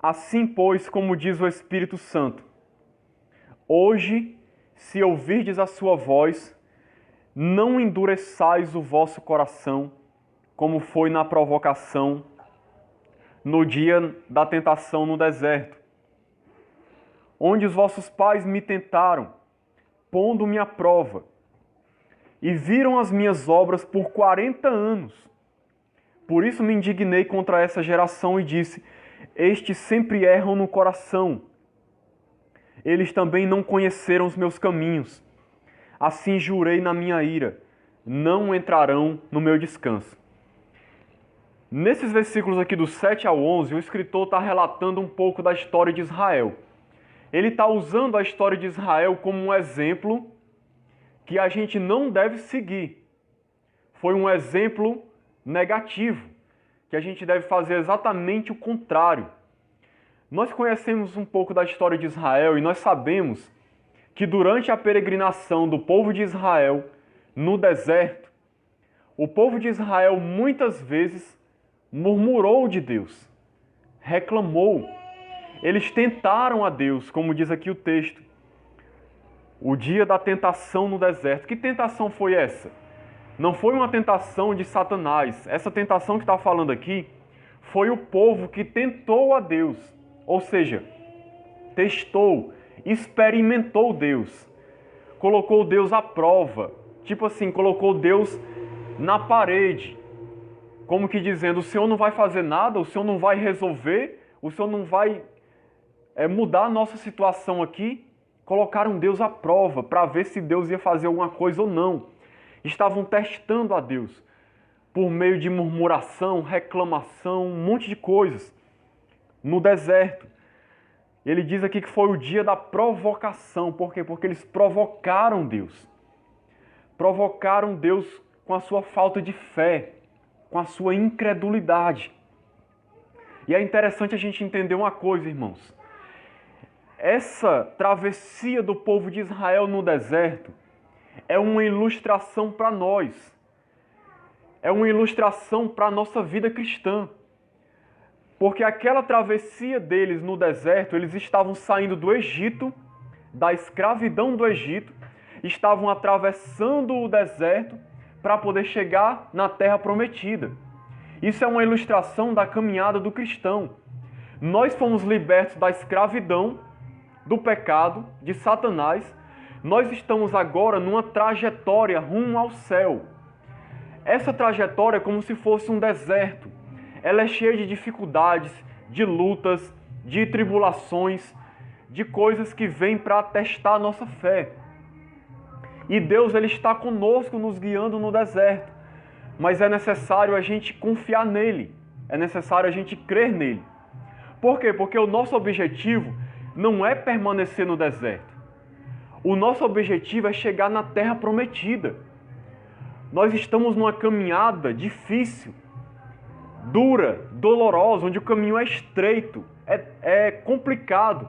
Assim, pois, como diz o Espírito Santo, hoje, se ouvirdes a sua voz, não endureçais o vosso coração, como foi na provocação, no dia da tentação no deserto, onde os vossos pais me tentaram, pondo-me à prova, e viram as minhas obras por 40 anos. Por isso me indignei contra essa geração e disse: estes sempre erram no coração. Eles também não conheceram os meus caminhos. Assim jurei na minha ira: não entrarão no meu descanso. Nesses versículos aqui do 7 ao 11, o escritor está relatando um pouco da história de Israel. Ele está usando a história de Israel como um exemplo que a gente não deve seguir. Foi um exemplo negativo, que a gente deve fazer exatamente o contrário. Nós conhecemos um pouco da história de Israel e nós sabemos que durante a peregrinação do povo de Israel no deserto, o povo de Israel muitas vezes murmurou de Deus, reclamou. Eles tentaram a Deus, como diz aqui o texto. O dia da tentação no deserto. Que tentação foi essa? Não foi uma tentação de Satanás. Essa tentação que está falando aqui foi o povo que tentou a Deus. Ou seja, testou, experimentou Deus. Colocou Deus à prova. Tipo assim, colocou Deus na parede. Como que dizendo, o Senhor não vai fazer nada, o Senhor não vai resolver, o Senhor não vai mudar a nossa situação aqui. Colocaram Deus à prova para ver se Deus ia fazer alguma coisa ou não. Estavam testando a Deus por meio de murmuração, reclamação, um monte de coisas no deserto. Ele diz aqui que foi o dia da provocação. Por quê? Porque eles provocaram Deus. Provocaram Deus com a sua falta de fé, com a sua incredulidade. E é interessante a gente entender uma coisa, irmãos. Essa travessia do povo de Israel no deserto é uma ilustração para nós. É uma ilustração para a nossa vida cristã. Porque aquela travessia deles no deserto, eles estavam saindo do Egito, da escravidão do Egito, estavam atravessando o deserto para poder chegar na terra prometida. Isso é uma ilustração da caminhada do cristão. Nós fomos libertos da escravidão, do pecado, de Satanás. Nós estamos agora numa trajetória rumo ao céu. Essa trajetória é como se fosse um deserto. Ela é cheia de dificuldades, de lutas, de tribulações, de coisas que vêm para testar a nossa fé. E Deus ele está conosco, nos guiando no deserto. Mas é necessário a gente confiar nele. É necessário a gente crer nele. Por quê? Porque o nosso objetivo não é permanecer no deserto. O nosso objetivo é chegar na terra prometida. Nós estamos numa caminhada difícil, dura, dolorosa, onde o caminho é estreito, é complicado,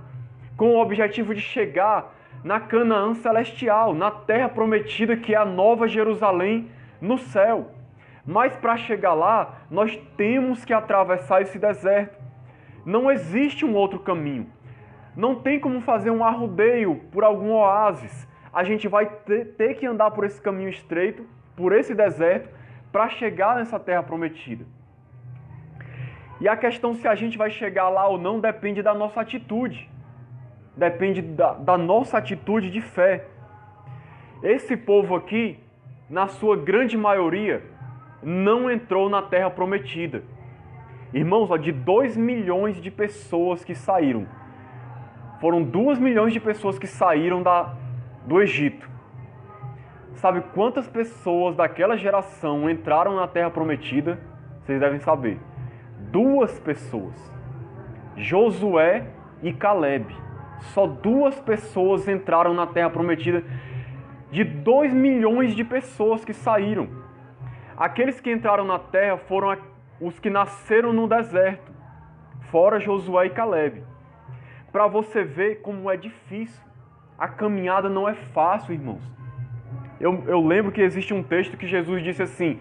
com o objetivo de chegar na Canaã celestial, na terra prometida que é a Nova Jerusalém no céu. Mas para chegar lá, nós temos que atravessar esse deserto. Não existe um outro caminho. Não tem como fazer um arrodeio por algum oásis. A gente vai ter que andar por esse caminho estreito, por esse deserto, para chegar nessa terra prometida. E a questão se a gente vai chegar lá ou não depende da nossa atitude. Depende da nossa atitude de fé. Esse povo aqui, na sua grande maioria, não entrou na terra prometida. Irmãos, de 2 milhões de pessoas que saíram, foram 2 milhões de pessoas que saíram do Egito. Sabe quantas pessoas daquela geração entraram na terra prometida? Vocês devem saber. 2 pessoas. Josué e Calebe. Só 2 pessoas entraram na terra prometida de 2 milhões de pessoas que saíram. Aqueles que entraram na terra foram os que nasceram no deserto, fora Josué e Calebe. Para você ver como é difícil. A caminhada não é fácil, irmãos. Eu lembro que existe um texto que Jesus disse assim: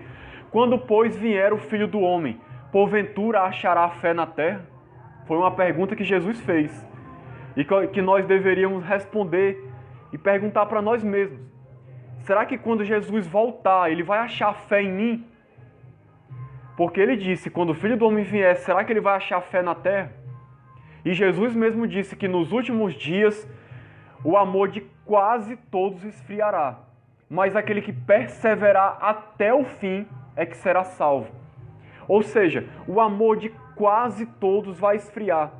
quando, pois, vier o Filho do Homem, porventura achará fé na terra? Foi uma pergunta que Jesus fez e que nós deveríamos responder e perguntar para nós mesmos. Será que quando Jesus voltar, Ele vai achar fé em mim? Porque Ele disse, quando o Filho do Homem vier, será que Ele vai achar fé na terra? E Jesus mesmo disse que nos últimos dias o amor de quase todos esfriará, mas aquele que perseverar até o fim é que será salvo. Ou seja, o amor de quase todos vai esfriar.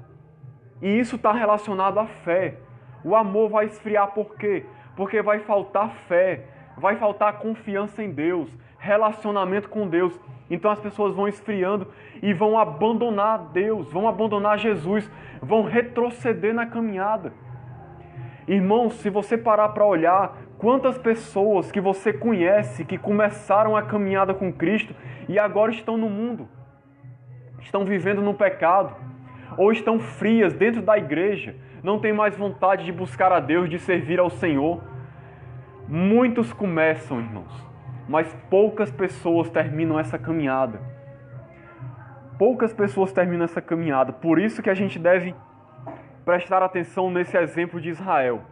E isso está relacionado à fé. O amor vai esfriar por quê? Porque vai faltar fé, vai faltar confiança em Deus, relacionamento com Deus. Então as pessoas vão esfriando e vão abandonar Deus, vão abandonar Jesus, vão retroceder na caminhada. Irmãos, se você parar para olhar quantas pessoas que você conhece que começaram a caminhada com Cristo e agora estão no mundo, estão vivendo no pecado, ou estão frias dentro da igreja, não tem mais vontade de buscar a Deus, de servir ao Senhor. Muitos começam, irmãos, mas poucas pessoas terminam essa caminhada. Poucas pessoas terminam essa caminhada. Por isso que a gente deve prestar atenção nesse exemplo de Israel.